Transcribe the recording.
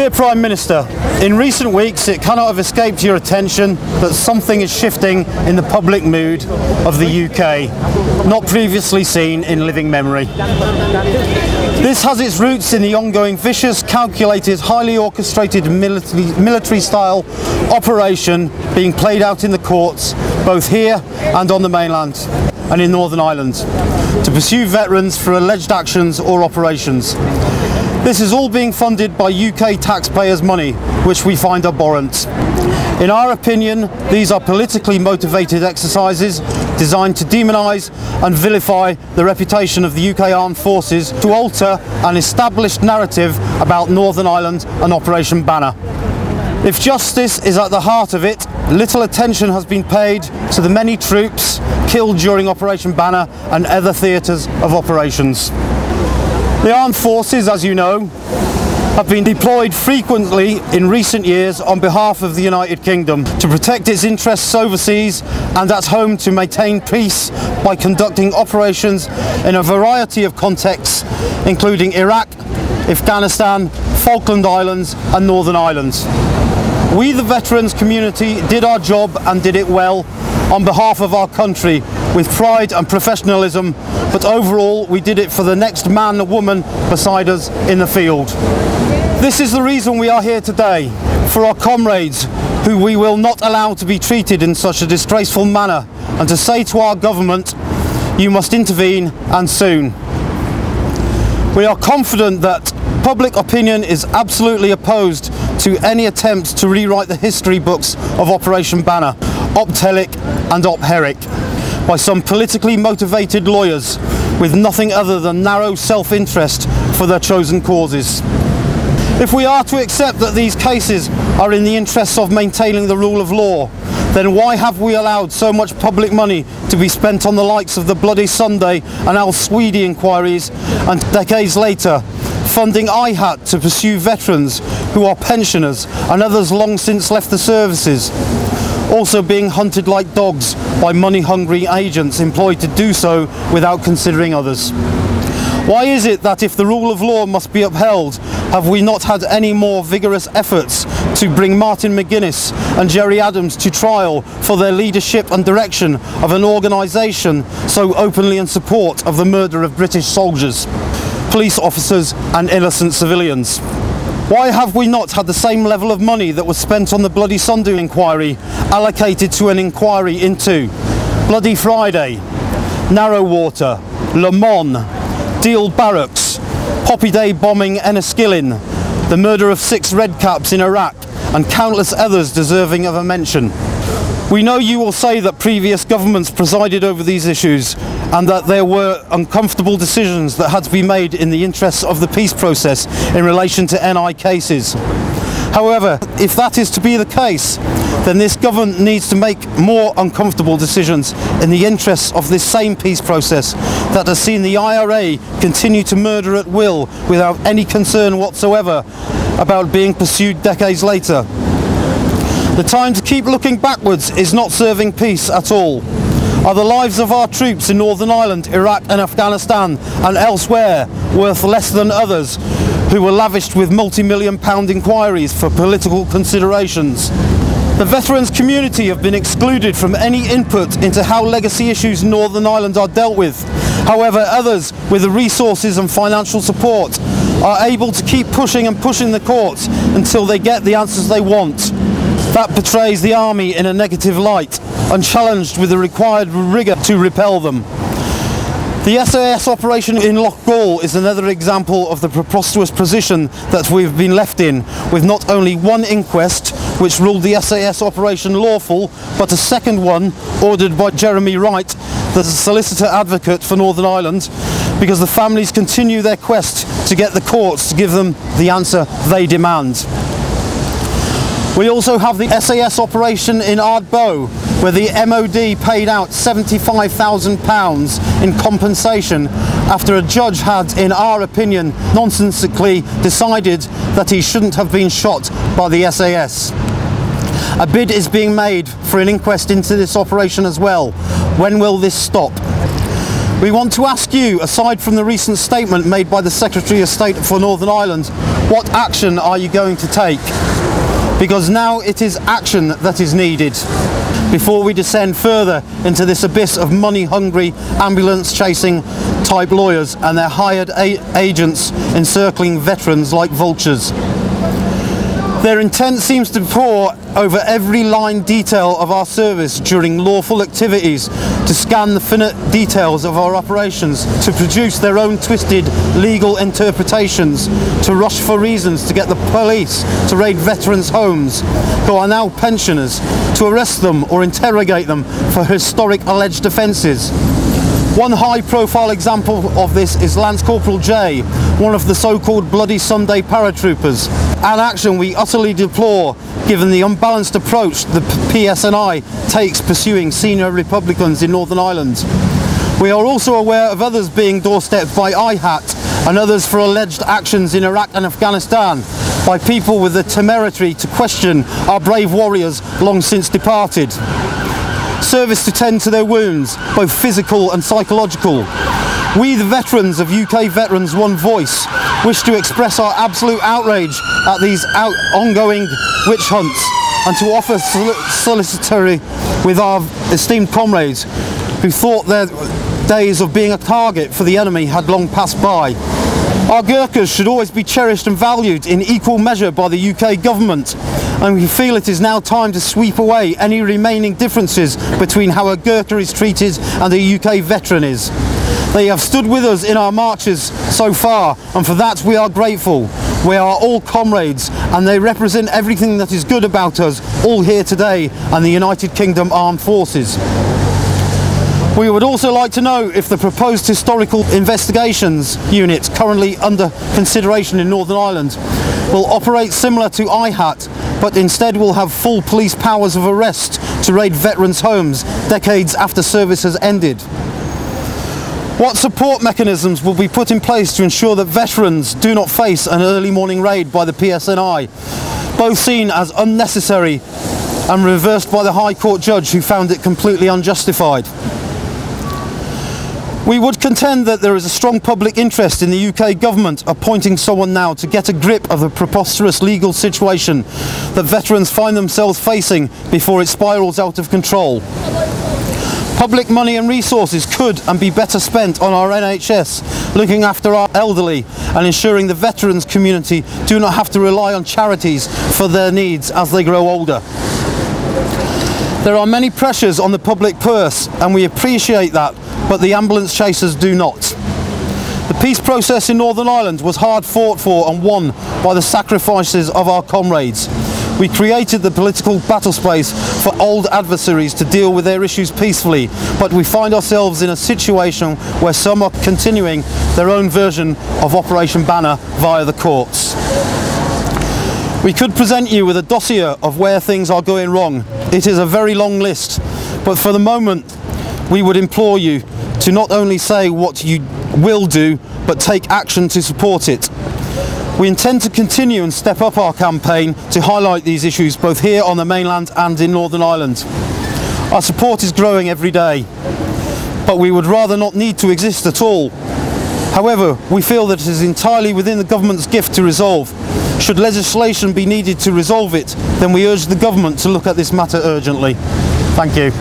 Dear Prime Minister, in recent weeks it cannot have escaped your attention that something is shifting in the public mood of the UK, not previously seen in living memory. This has its roots in the ongoing vicious, calculated, highly orchestrated military-style operation being played out in the courts, both here and on the mainland and in Northern Ireland, to pursue veterans for alleged actions or operations. This is all being funded by UK taxpayers' money, which we find abhorrent. In our opinion, these are politically motivated exercises designed to demonise and vilify the reputation of the UK Armed Forces, to alter an established narrative about Northern Ireland and Operation Banner. If justice is at the heart of it, little attention has been paid to the many troops killed during Operation Banner and other theatres of operations. The Armed Forces, as you know, have been deployed frequently in recent years on behalf of the United Kingdom to protect its interests overseas and at home, to maintain peace by conducting operations in a variety of contexts, including Iraq, Afghanistan, Falkland Islands and Northern Ireland. We, the veterans community, did our job and did it well on behalf of our country with pride and professionalism, but overall we did it for the next man or woman beside us in the field. This is the reason we are here today, for our comrades who we will not allow to be treated in such a disgraceful manner, and to say to our government, you must intervene, and soon. We are confident that public opinion is absolutely opposed to any attempt to rewrite the history books of Operation Banner, Op Telic and Op Herrick, by some politically motivated lawyers with nothing other than narrow self-interest for their chosen causes. If we are to accept that these cases are in the interests of maintaining the rule of law, then why have we allowed so much public money to be spent on the likes of the Bloody Sunday and Al Sweeney inquiries, and decades later funding IHAT to pursue veterans who are pensioners and others long since left the services, also being hunted like dogs by money-hungry agents employed to do so without considering others? Why is it that if the rule of law must be upheld, have we not had any more vigorous efforts to bring Martin McGuinness and Gerry Adams to trial for their leadership and direction of an organisation so openly in support of the murder of British soldiers, police officers and innocent civilians? Why have we not had the same level of money that was spent on the Bloody Sunday inquiry allocated to an inquiry into Bloody Friday, Narrowwater, Le Mans, Deal Barracks, Poppy Day bombing Enniskillen, the murder of 6 redcaps in Iraq and countless others deserving of a mention? We know you will say that previous governments presided over these issues and that there were uncomfortable decisions that had to be made in the interests of the peace process in relation to NI cases. However, if that is to be the case, then this government needs to make more uncomfortable decisions in the interests of this same peace process that has seen the IRA continue to murder at will without any concern whatsoever about being pursued decades later. The time to keep looking backwards is not serving peace at all. Are the lives of our troops in Northern Ireland, Iraq and Afghanistan and elsewhere worth less than others who were lavished with multi-million-pound inquiries for political considerations? The veterans community have been excluded from any input into how legacy issues in Northern Ireland are dealt with. However, others with the resources and financial support are able to keep pushing and pushing the courts until they get the answers they want. That portrays the army in a negative light, unchallenged with the required rigour to repel them. The SAS operation in Loughgall is another example of the preposterous position that we've been left in, with not only one inquest which ruled the SAS operation lawful, but a second one ordered by Jeremy Wright, the solicitor advocate for Northern Ireland, because the families continue their quest to get the courts to give them the answer they demand. We also have the SAS operation in Ardbow, where the MOD paid out £75,000 in compensation after a judge had, in our opinion, nonsensically decided that he shouldn't have been shot by the SAS. A bid is being made for an inquest into this operation as well. When will this stop? We want to ask you, aside from the recent statement made by the Secretary of State for Northern Ireland, What action are you going to take? Because now it is action that is needed before we descend further into this abyss of money-hungry, ambulance-chasing type lawyers and their hired agents encircling veterans like vultures. Their intent seems to pore over every line detail of our service during lawful activities, to scan the finite details of our operations, to produce their own twisted legal interpretations, to rush for reasons to get the police to raid veterans' homes who are now pensioners, to arrest them or interrogate them for historic alleged offences. One high-profile example of this is Lance Corporal J, one of the so-called Bloody Sunday paratroopers, an action we utterly deplore given the unbalanced approach the PSNI takes pursuing senior Republicans in Northern Ireland. We are also aware of others being doorstepped by IHAT and others for alleged actions in Iraq and Afghanistan by people with the temerity to question our brave warriors long since departed. Service to tend to their wounds, both physical and psychological. We, the veterans of UK Veterans One Voice, wish to express our absolute outrage at these ongoing witch hunts and to offer solidarity with our esteemed comrades who thought their days of being a target for the enemy had long passed by. Our Gurkhas should always be cherished and valued in equal measure by the UK government, and we feel it is now time to sweep away any remaining differences between how a Gurkha is treated and a UK veteran is. They have stood with us in our marches so far, and for that we are grateful. We are all comrades, and they represent everything that is good about us all here today and the United Kingdom Armed Forces. We would also like to know if the proposed historical investigations unit currently under consideration in Northern Ireland will operate similar to IHAT, but instead will have full police powers of arrest to raid veterans' homes decades after service has ended. What support mechanisms will be put in place to ensure that veterans do not face an early morning raid by the PSNI, both seen as unnecessary and reversed by the High Court judge who found it completely unjustified? We would contend that there is a strong public interest in the UK government appointing someone now to get a grip of the preposterous legal situation that veterans find themselves facing before it spirals out of control. Public money and resources could and be better spent on our NHS, looking after our elderly and ensuring the veterans community do not have to rely on charities for their needs as they grow older. There are many pressures on the public purse, and we appreciate that, but the ambulance chasers do not. The peace process in Northern Ireland was hard fought for and won by the sacrifices of our comrades. We created the political battle space for old adversaries to deal with their issues peacefully, but we find ourselves in a situation where some are continuing their own version of Operation Banner via the courts. We could present you with a dossier of where things are going wrong. It is a very long list, but for the moment we would implore you to not only say what you will do, but take action to support it. We intend to continue and step up our campaign to highlight these issues both here on the mainland and in Northern Ireland. Our support is growing every day, but we would rather not need to exist at all. However, we feel that it is entirely within the government's gift to resolve. Should legislation be needed to resolve it, then we urge the government to look at this matter urgently. Thank you.